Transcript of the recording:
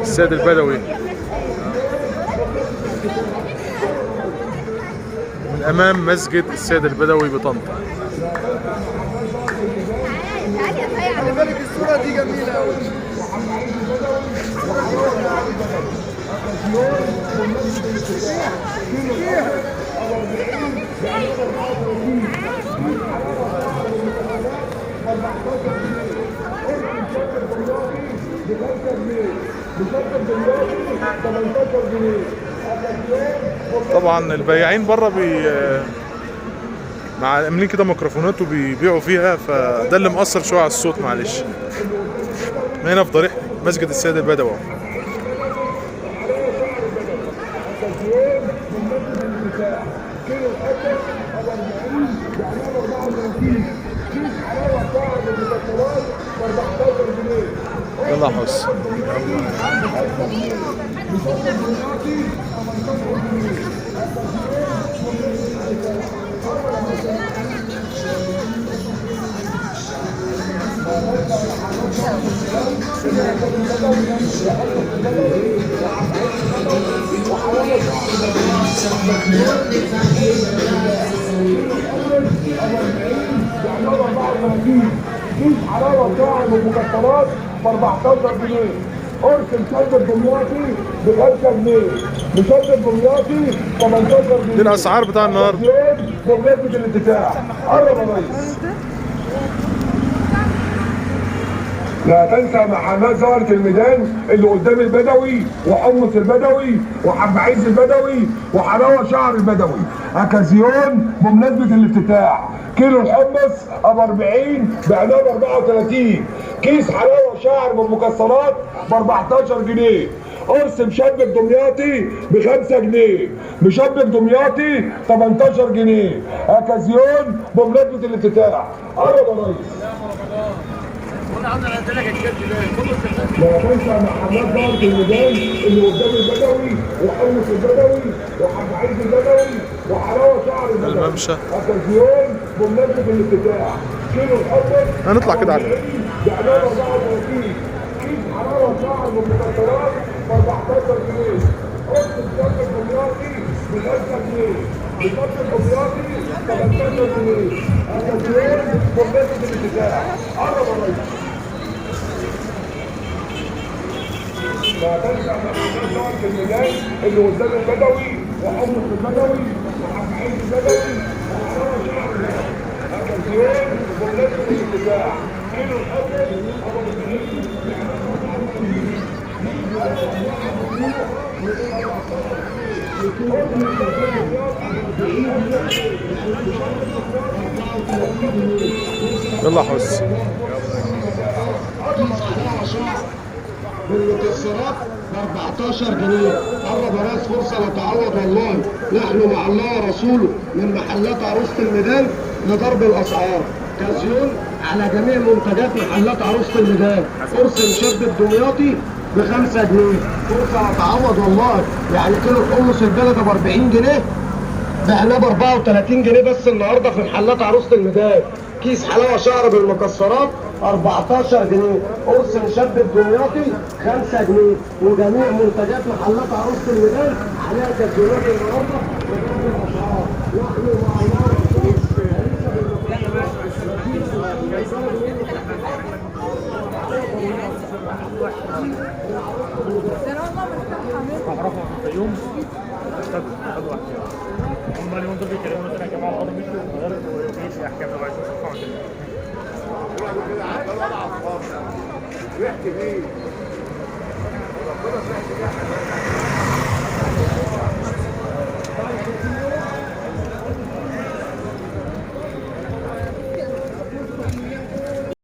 السيد البدوي من امام مسجد السيد البدوي بطنطا. خلي بالك الصورة دي جميلة أوي. طبعا البياعين بره مع عاملين كده ميكروفونات وبيبيعوا فيها، فده اللي مأثر شويه على الصوت معلش. هنا في ضريح مسجد السيد البدوي. يلا حس. كيس حلاوه شعر ومكسرات ب 14 جنيه. قرص مشدد دمياطي ب 5 جنيه. مشدد دمياطي 18 جنيه. دي الاسعار بتاع النهارده بمناسبه الافتتاح. قرب يا ريس. لا تنسى محلات زهرة الميدان اللي قدام البدوي وحمص البدوي وحب عز البدوي وحلاوه شعر البدوي. اكازيون بمناسبه الافتتاح. كيلو الحمص ب 40 بعناه ب 34. كيس حلاوه شعر بالمكسرات ب 14 جنيه. قرص مشبك دمياطي ب 5 جنيه. مشبك دمياطي 18 جنيه. اكازيون بمناسبه الافتتاح. قرب يا ريس. لا تنسى محلات زهرة الميدان اللي قدام البدوي وحمص البدوي وحب عز البدوي وحلاوه شعر البدوي. الممشى. اكازيون بمناسبه الافتتاح. كيلو الحمص هنطلع كده على بعناه 34. كيس حلاوه شعر بالمكسرات ب 14 جنيه. قرص مشبك دمياطي ب 5 جنيه. مشبك دمياطي 18 جنيه. اكازيون بمناسبه الافتتاح. قرب يا ريس. لا تنسى محلات زهرة الميدان اللي قدام البدوي وحمص البدوي وحب عز البدوي وحلاوه شعر البدوي. اكازيون بمناسبه الافتتاح. كيلو يلا حس. بالمكسرات ب 14 جنيه. قرب يا ناس، فرصه لا تعوض والله. نحن مع الله ورسوله من محلات عروسه الميدان لضرب الاسعار. كازيون على جميع منتجات محلات عروسه الميدان. قرص مشبك دمياطي ب 5 جنيه. فرصه لا تعوض والله. يعني كيلو حمص البلد ب 40 جنيه بعناه ب 34 جنيه بس النهارده في محلات عروسه الميدان. كيس حلاوه شعر بالمكسرات 14 جنيه. قرص مشبك دمياطي 5 جنيه. وجميع منتجات محلات عروسه الميدان عليها كازيونات النهارده بنفس الاسعار. نحن مع الله ورسوله. اعرفهم في الفيوم خدوا احكام. هم اليومين دول بيتكلموا مثلا يا جماعه القاضي مشوا وغير وفيش احكام لو عايزين ترفعوا كده.